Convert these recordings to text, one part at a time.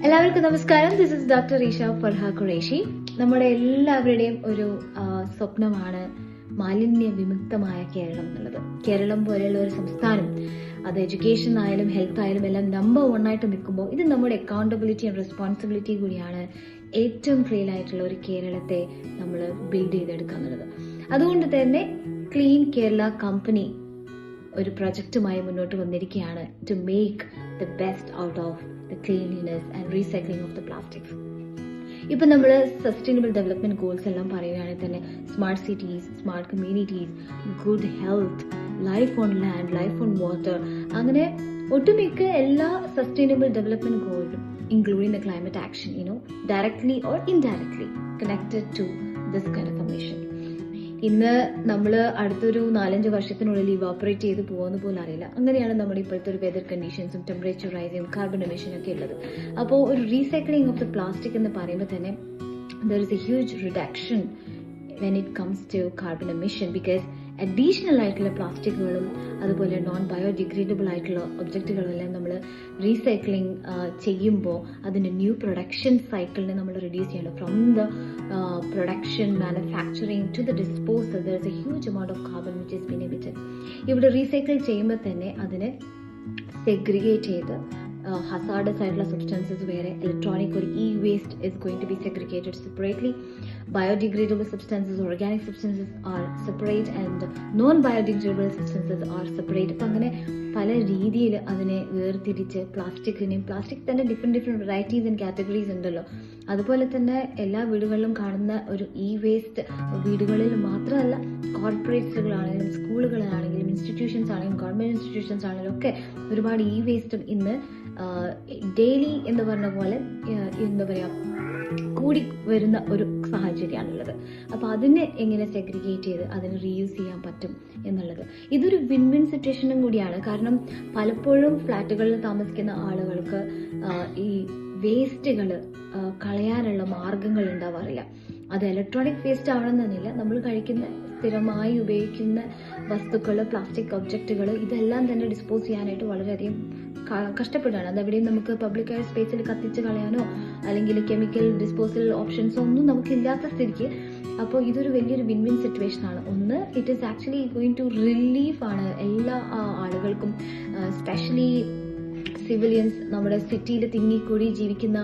എല്ലാവർക്കും നമസ്കാരം. This is doctor Isha Farha Qureshi. നമ്മുടെ എല്ലാവരുടെയും ഒരു സ്വപ്നമാണ് മാലിന്യ വിമുക്തമായ കേരളം എന്നുള്ളത്. കേരളം പോലെയുള്ള ഒരു സംസ്ഥാനം, അത് എഡ്യൂക്കേഷൻ ആയാലും ഹെൽത്ത് ആയാലും എല്ലാം നമ്പർ 1 ആയിട്ട് നിൽക്കുമ്പോൾ ഇത് നമ്മുടെ അക്കൗണ്ടബിലിറ്റി ആൻഡ് റെസ്പോൺസിബിലിറ്റി കൂടിയാണ്. ഏറ്റവും ക്ലീൻ ആയിട്ടുള്ള ഒരു കേരളത്തെ നമ്മൾ ബിൽഡ് ചെയ്തെടുക്കുക എന്നുള്ളത്. അതുകൊണ്ട് തന്നെ ക്ലീൻ കേരള കമ്പനി ഒരു പ്രൊജക്റ്റുമായി മുന്നോട്ട് വന്നിരിക്കുകയാണ് to make the best out of the cleanliness and recycling of the plastics. ഇപ്പൊ നമ്മൾ സസ്റ്റൈനബിൾ ഡെവലപ്മെന്റ് ഗോൾസ് എല്ലാം പറയുകയാണെങ്കിൽ തന്നെ smart cities, smart communities, good health, life on land, life on water, അങ്ങനെ ഒട്ടുമിക്ക എല്ലാ സസ്റ്റൈനബിൾ ഡെവലപ്മെന്റ് ഗോൾസും including the climate action, directly or indirectly connected to this kind of a mission. ഇന്ന് നമ്മൾ അടുത്തൊരു 4-5 വർഷത്തിനുള്ളിൽ ഇവാപ്പറേറ്റ് ചെയ്ത് പോകുന്ന പോലും അറിയില്ല. അങ്ങനെയാണ് നമ്മുടെ ഇപ്പോഴത്തെ ഒരു വെതർ കണ്ടീഷൻസും ടെമ്പറേച്ചർ റൈസും കാർബൺ എമിഷനും ഒക്കെ ഉള്ളത്. അപ്പോൾ ഒരു റീസൈക്ലിംഗ് ഓഫ് ദ പ്ലാസ്റ്റിക് എന്ന് പറയുമ്പോൾ തന്നെ there is a huge reduction when it comes to carbon emission, because additional ആയിട്ടുള്ള പ്ലാസ്റ്റിക്കുകളും അതുപോലെ നോൺ ബയോഡിഗ്രേഡബിൾ ആയിട്ടുള്ള ഒബ്ജക്റ്റുകളും എല്ലാം നമ്മൾ റീസൈക്ലിംഗ് ചെയ്യുമ്പോൾ അതിന്റെ ന്യൂ പ്രൊഡക്ഷൻ സൈക്കിളിനെ നമ്മൾ റെഡ്യൂസ് ചെയ്യണം. From the production, manufacturing to the disposal there is a huge amount of carbon which is been emitted. ഇവിടെ റീസൈക്കിൾ ചെയ്യുമ്പോൾ തന്നെ അതിനെ സെഗ്രിഗേറ്റ് ചെയ്ത് hazardous ആയിട്ടുള്ള substances വേറെ, electronic or e-waste is going to be segregated separately, biodegradable substances, organic substances are separate and non-biodegradable substances are separate. അപ്പം അങ്ങനെ പല രീതിയിൽ അതിനെ വേർതിരിച്ച് പ്ലാസ്റ്റിക് തന്നെ ഡിഫറെന്റ് വെറൈറ്റീസ് ആൻഡ് കാറ്റഗറീസ് ഉണ്ടല്ലോ. അതുപോലെ തന്നെ എല്ലാ വീടുകളിലും കാണുന്ന ഒരു വേസ്റ്റ് വീടുകളിൽ മാത്രമല്ല, കോർപ്പറേറ്റ്സുകളാണെങ്കിലും സ്കൂളുകളാണെങ്കിലും ഇൻസ്റ്റിറ്റ്യൂഷൻസ് ആണെങ്കിലും ഗവൺമെന്റ് ഇൻസ്റ്റിറ്റ്യൂഷൻസ് ആണെങ്കിലും ഒക്കെ ഒരുപാട് വേസ്റ്റും ഇന്ന് ഡെയിലി എന്ന് പറഞ്ഞ പോലെ എന്താ പറയാ കൂടി വരുന്ന ഒരു സാഹചര്യമാണുള്ളത്. അപ്പൊ അതിനെ എങ്ങനെ സെഗ്രിഗേറ്റ് ചെയ്ത് അതിന് റീയൂസ് ചെയ്യാൻ പറ്റും എന്നുള്ളത് ഇതൊരു വിൻ വിൻ സിറ്റുവേഷനും കൂടിയാണ്. കാരണം പലപ്പോഴും ഫ്ലാറ്റുകളിൽ താമസിക്കുന്ന ആളുകൾക്ക് ഈ വേസ്റ്റുകൾ കളയാനുള്ള മാർഗങ്ങൾ ഉണ്ടാവാറില്ല. അത് ഇലക്ട്രോണിക് വേസ്റ്റ് ആവണമെന്നില്ല, നമ്മൾ കഴിക്കുന്ന സ്ഥിരമായി ഉപയോഗിക്കുന്ന വസ്തുക്കൾ, പ്ലാസ്റ്റിക് ഒബ്ജക്റ്റുകൾ, ഇതെല്ലാം തന്നെ ഡിസ്പോസ് ചെയ്യാനായിട്ട് വളരെയധികം കഷ്ടപ്പെടുകയാണ്. അതെവിടെയും നമുക്ക് പബ്ലിക്കായ സ്പേസിൽ കത്തിച്ച് കളയാനോ അല്ലെങ്കിൽ കെമിക്കൽ ഡിസ്പോസൽ ഓപ്ഷൻസോ ഒന്നും നമുക്കില്ലാത്ത സ്ഥിതിക്ക് അപ്പോൾ ഇതൊരു വലിയൊരു വിൻ വിൻ സിറ്റുവേഷൻ ആണ്. ഒന്ന്, it is actually going to relief ആണ് എല്ലാ ആളുകൾക്കും, സ്പെഷ്യലി സിവിലിയൻസ്, നമ്മുടെ സിറ്റിയിൽ തിങ്ങിക്കൂടി ജീവിക്കുന്ന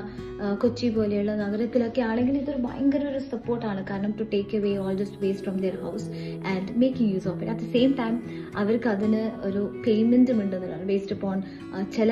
കൊച്ചി പോലെയുള്ള നഗരത്തിലൊക്കെ ആണെങ്കിൽ ഇതൊരു ഭയങ്കര ഒരു സപ്പോർട്ടാണ്. കാരണം to take away all this waste from their house and making use of it. At the same time അവർക്ക് അതിന് ഒരു പേയ്മെന്റും ഉണ്ടെന്നുള്ളതാണ്. ബേസ്ഡ് അപ്പോൺ ചില